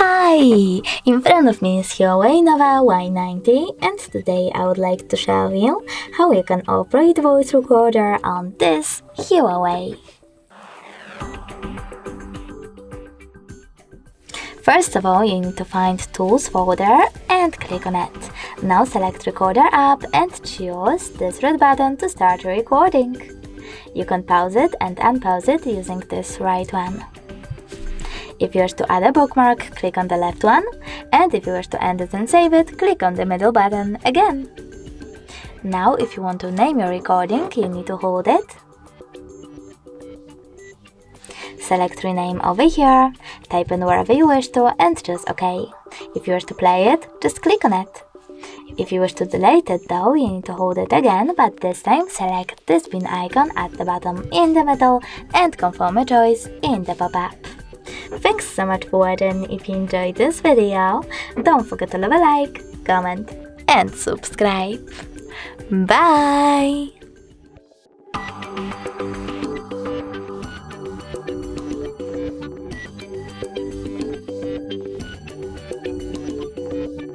Hi! In front of me is HUAWEI Nova Y90, and today I would like to show you how you can operate voice recorder on this HUAWEI. First of all, you need to find Tools folder and click on it. Now select Recorder app and choose this red button to start recording. You can pause it and unpause it using this right one. If you wish to add a bookmark, click on the left one, and if you wish to end it and save it, click on the middle button again. Now, if you want to name your recording, you need to hold it. Select Rename over here, type in wherever you wish to, and choose OK. If you wish to play it, just click on it. If you wish to delete it though, you need to hold it again, but this time select this pin icon at the bottom in the middle and confirm your choice in the pop-up. Thanks so much for watching. If you enjoyed this video, don't forget to leave a like, comment and subscribe. Bye!